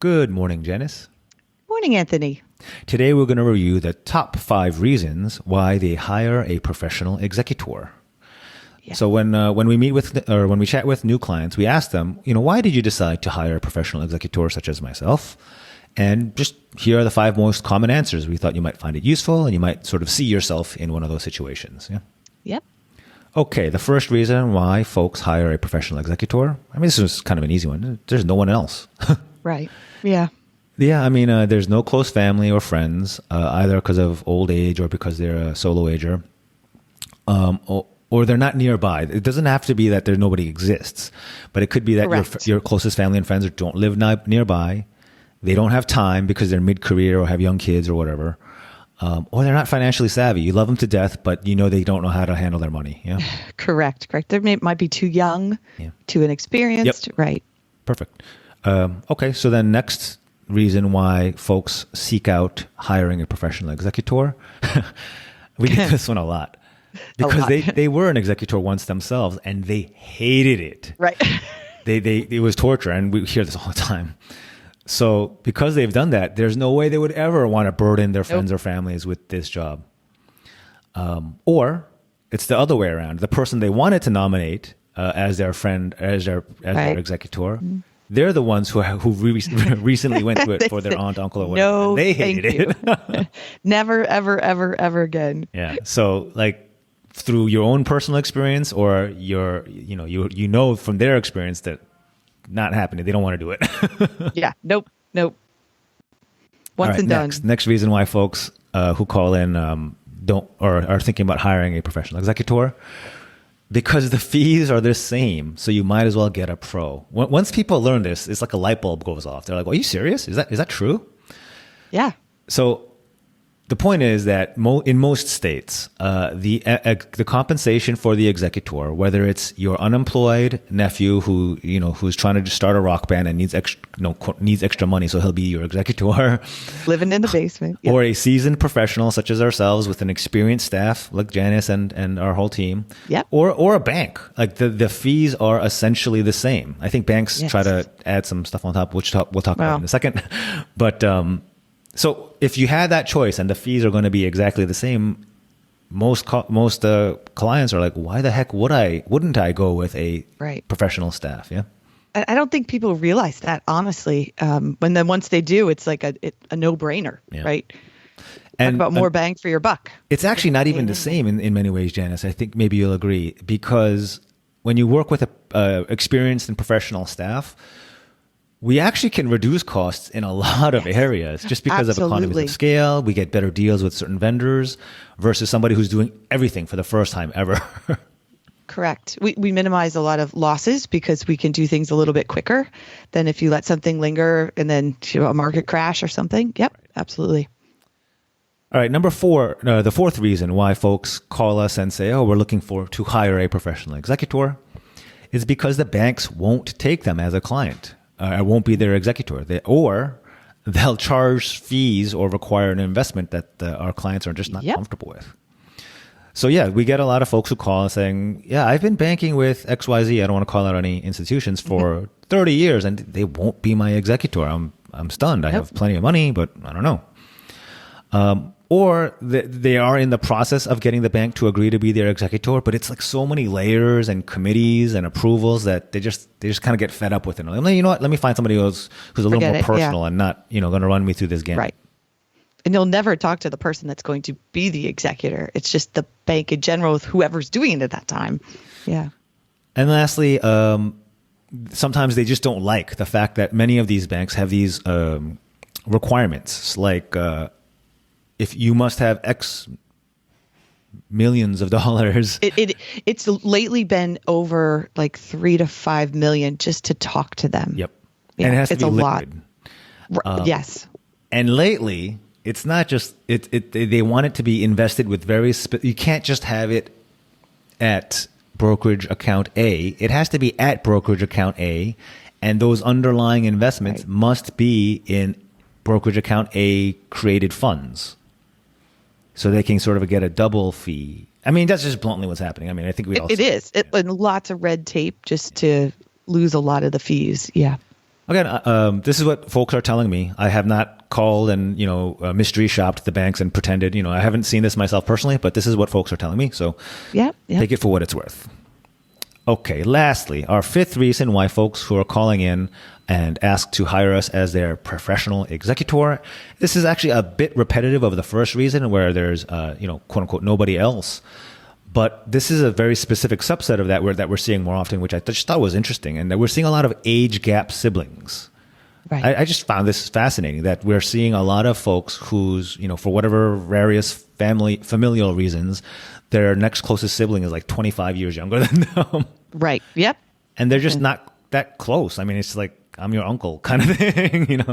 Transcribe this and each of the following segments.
Good morning, Janice. Morning, Anthony. Today we're going to review the top 5 reasons why they hire a professional executor. Yeah. So when we meet with or when we chat with new clients, we ask them, why did you decide to hire a professional executor such as myself? And just here are the 5 most common answers. We thought you might find it useful and you might sort of see yourself in one of those situations. Yeah. Yep. Okay, the first reason why folks hire a professional executor, this is kind of an easy one. There's no one else. Right. Yeah. Yeah, there's no close family or friends, either because of old age or because they're a solo ager, or they're not nearby. It doesn't have to be that nobody exists, but it could be that your closest family and friends don't live nearby. They don't have time because they're mid-career or have young kids or whatever, or they're not financially savvy. You love them to death, but they don't know how to handle their money. Yeah, Correct. They might be too young, too inexperienced. Yep. Right. Perfect. Okay, so then next reason why folks seek out hiring a professional executor. We get this one a lot. Because they were an executor once themselves and they hated it. Right. It was torture, and we hear this all the time. So because they've done that, there's no way they would ever want to burden their friends or families with this job. Or it's the other way around. The person they wanted to nominate as their friend, as their executor, they're the ones who recently went to it for their aunt, uncle, or whatever. No, they hated it. Never, ever, ever, ever again. Yeah. So through your own personal experience or you from their experience that not happening. They don't want to do it. Yeah. Nope. Once and done. Next reason why folks who call in don't or are thinking about hiring a professional executor, because the fees are the same, so you might as well get a pro. Once people learn this, it's like a light bulb goes off. They're like, "Are you serious? Is that true?" Yeah. So the point is that in most states, the compensation for the executor, whether it's your unemployed nephew who's trying to just start a rock band and needs extra money, so he'll be your executor, living in the basement, or a seasoned professional such as ourselves with an experienced staff like Janice and our whole team, or a bank, like the fees are essentially the same. I think banks try to add some stuff on top, which we'll talk about in a second, but. So if you had that choice and the fees are going to be exactly the same, most clients are like, why the heck wouldn't I go with a professional staff? Yeah. I don't think people realize that, honestly. Once they do, it's like a no-brainer, right? And talk about more bang for your buck. It's actually not even the same in many ways, Janice. I think maybe you'll agree, because when you work with a experienced and professional staff, we actually can reduce costs in a lot of areas just because of economies of scale. We get better deals with certain vendors versus somebody who's doing everything for the first time ever. Correct. We minimize a lot of losses because we can do things a little bit quicker than if you let something linger and then a market crash or something. Yep, absolutely. All right, number 4, the fourth reason why folks call us and say, we're looking to hire a professional executor is because the banks won't take them as a client. I won't be their executor, or they'll charge fees or require an investment that our clients are just not comfortable with. So we get a lot of folks who call saying, I've been banking with XYZ. I don't want to call out any institutions for 30 years and they won't be my executor. I'm stunned. I have plenty of money, but I don't know. Or they are in the process of getting the bank to agree to be their executor, but it's like so many layers and committees and approvals that they just kind of get fed up with it. Like, you know what? Let me find somebody who's a little more personal and not going to run me through this game. Right. And you'll never talk to the person that's going to be the executor. It's just the bank in general with whoever's doing it at that time. Yeah. And lastly, sometimes they just don't like the fact that many of these banks have these requirements, like if you must have X millions of dollars. It's lately been over like 3 to 5 million just to talk to them. Yep. Yeah, and it has to be liquid. Lot. Yes. And lately, it's not just they want it to be invested with you can't just have it at brokerage account A. It has to be at brokerage account A, and those underlying investments must be in brokerage account A created funds. So they can sort of get a double fee. That's just bluntly what's happening. I think we all. It is. And lots of red tape just to lose a lot of the fees. Yeah. Again, this is what folks are telling me. I have not called and, mystery shopped the banks and pretended, I haven't seen this myself personally, but this is what folks are telling me. So take it for what it's worth. Okay. Lastly, our fifth reason why folks who are calling in and ask to hire us as their professional executor. This is actually a bit repetitive of the first reason where there's, quote unquote, nobody else. But this is a very specific subset of that we're seeing more often, which I just thought was interesting. And that we're seeing a lot of age gap siblings. Right. I just found this fascinating that we're seeing a lot of folks who's, for whatever various familial reasons, their next closest sibling is like 25 years younger than them. Right. Yep. And they're just not that close. I mean, it's like, I'm your uncle kind of thing,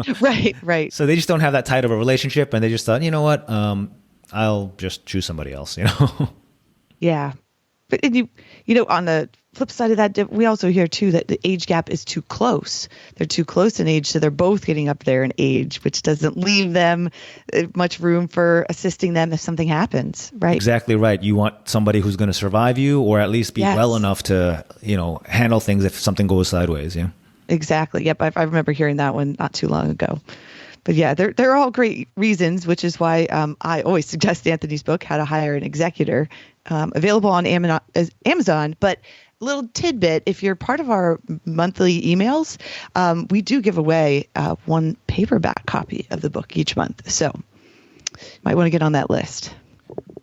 Right. So they just don't have that tight of a relationship. And they just thought, you know what, I'll just choose somebody else, Yeah. But on the flip side of that, we also hear too that the age gap is too close. They're too close in age, so they're both getting up there in age, which doesn't leave them much room for assisting them if something happens, right? Exactly right. You want somebody who's going to survive you, or at least be well enough to, handle things if something goes sideways. Yeah. Exactly. Yep. I remember hearing that one not too long ago. But yeah, they're all great reasons, which is why I always suggest Anthony's book, How to Hire an Executor, available on Amazon. But a little tidbit, if you're part of our monthly emails, we do give away one paperback copy of the book each month. So you might want to get on that list.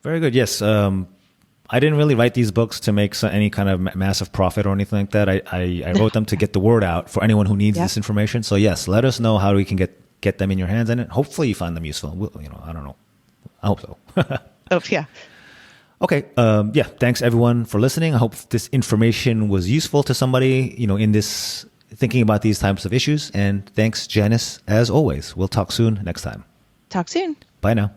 Very good. Yes. I didn't really write these books to make any kind of massive profit or anything like that. I wrote them to get the word out for anyone who needs this information. So yes, let us know how we can get them in your hands, and hopefully you find them useful. I don't know. I hope so. Oh, yeah. Okay. Thanks everyone for listening. I hope this information was useful to somebody, in this thinking about these types of issues. And thanks, Janice, as always. We'll talk soon next time. Talk soon. Bye now.